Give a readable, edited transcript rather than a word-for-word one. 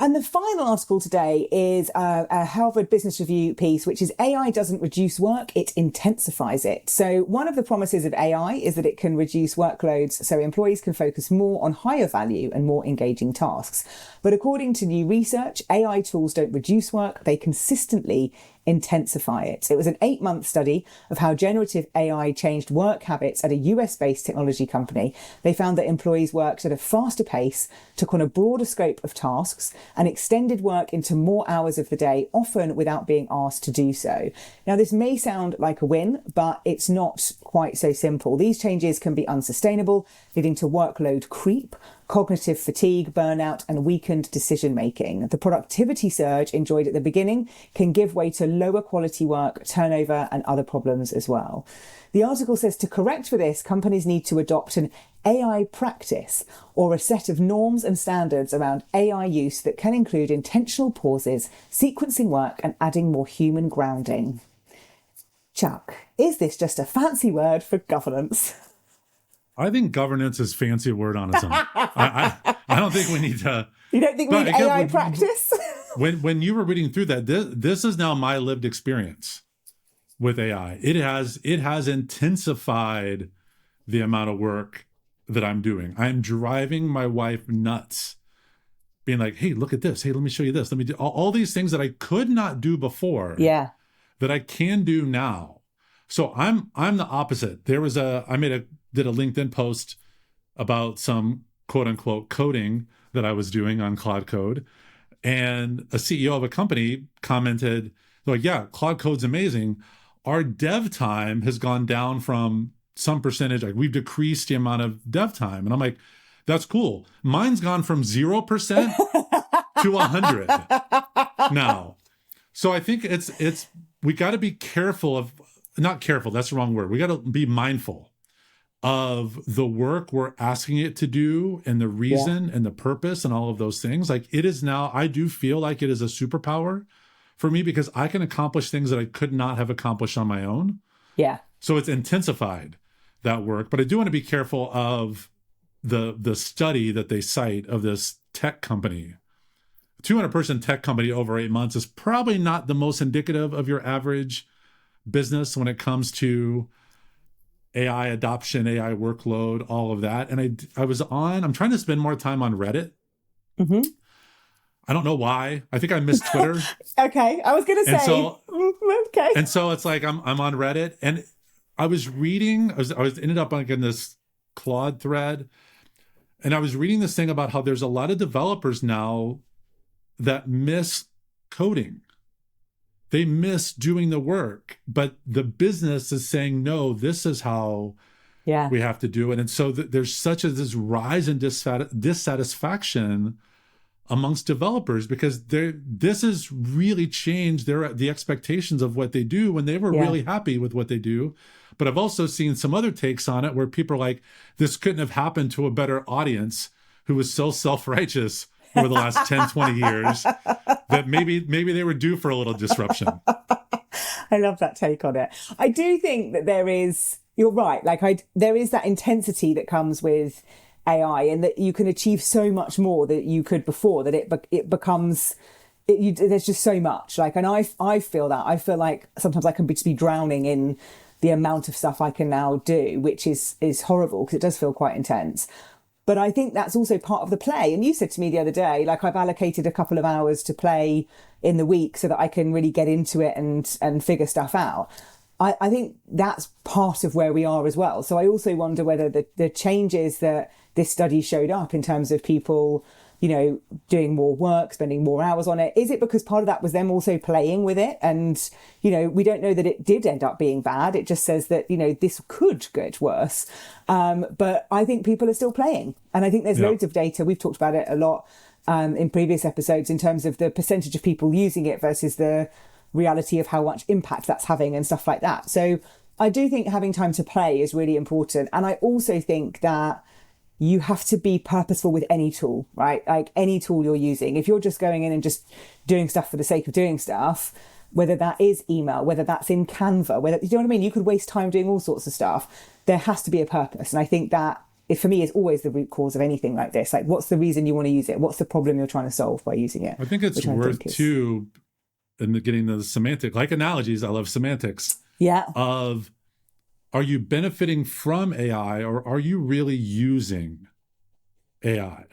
And the final article today is a Harvard Business Review piece, which is AI doesn't reduce work, it intensifies it. So one of the promises of AI is that it can reduce workloads so employees can focus more on higher value and more engaging tasks. But according to new research, AI tools don't reduce work, they consistently intensify it. It was an 8-month study of how generative AI changed work habits at a US-based technology company. They found that employees worked at a faster pace, took on a broader scope of tasks, and extended work into more hours of the day, often without being asked to do so. Now, this may sound like a win, but it's not quite so simple. These changes can be unsustainable, leading to workload creep, cognitive fatigue, burnout, and weakened decision-making. The productivity surge enjoyed at the beginning can give way to lower quality work, turnover, and other problems as well. The article says to correct for this, companies need to adopt an AI practice or a set of norms and standards around AI use that can include intentional pauses, sequencing work, and adding more human grounding. Chuck, is this just a fancy word for governance? I think governance is a fancy word on its own. I don't think we need to. You don't think we need AI practice? When you were reading through that, this is now my lived experience with AI. It has intensified the amount of work that I'm doing. I'm driving my wife nuts, being like, "Hey, look at this. Hey, let me show you this. Let me do all these things that I could not do before. Yeah, that I can do now." So I'm the opposite. Did a LinkedIn post about some quote unquote coding that I was doing on Claude Code. And a CEO of a company commented, like, yeah, Claude Code's amazing. Our dev time has gone down from some percentage. Like, we've decreased the amount of dev time. And I'm like, that's cool. Mine's gone from 0% to 100 now. So I think we got to be careful not careful, that's the wrong word. We got to be mindful of the work we're asking it to do and the reason and the purpose and all of those things. Like, it is now, I do feel like it is a superpower for me because I can accomplish things that I could not have accomplished on my own. Yeah. So it's intensified that work. But I do want to be careful of the study that they cite of this tech company. 200-person tech company over 8 months is probably not the most indicative of your average business when it comes to AI adoption, AI workload, all of that. And I'm trying to spend more time on Reddit. Mm-hmm. I don't know why. I think I miss Twitter. Okay. I was going to say. Okay. And so it's like, I'm on Reddit and I was reading, I was ended up like in this Claude thread. And I was reading this thing about how there's a lot of developers now that miss coding. They miss doing the work, but the business is saying, no, this is how we have to do it. And so there's such this rise in dissatisfaction amongst developers because this has really changed the expectations of what they do when they were really happy with what they do. But I've also seen some other takes on it where people are like, this couldn't have happened to a better audience who was so self-righteous over the last 10, 20 years that maybe they were due for a little disruption. I love that take on it. I do think that you're right. There is that intensity that comes with AI and that you can achieve so much more that you could before, that it becomes, there's just so much. And I feel that. I feel like sometimes I can just be drowning in the amount of stuff I can now do, which is horrible because it does feel quite intense. But I think that's also part of the play. And you said to me the other day, I've allocated a couple of hours to play in the week so that I can really get into it and figure stuff out. I think that's part of where we are as well. So I also wonder whether the changes that this study showed up in terms of people, doing more work, spending more hours on it, is it because part of that was them also playing with it? And, we don't know that it did end up being bad. It just says that, this could get worse. But I think people are still playing. And I think there's loads of data. We've talked about it a lot in previous episodes in terms of the percentage of people using it versus the reality of how much impact that's having and stuff like that. So I do think having time to play is really important. And I also think that you have to be purposeful with any tool, right? Like any tool you're using. If you're just going in and just doing stuff for the sake of doing stuff, whether that is email, whether that's in Canva, you know what I mean? You could waste time doing all sorts of stuff. There has to be a purpose. And I think that it for me is always the root cause of anything like this. Like, what's the reason you want to use it? What's the problem you're trying to solve by using it? I think it's worth too, and getting the semantic, like analogies. I love semantics. Yeah. Of, are you benefiting from AI or are you really using AI?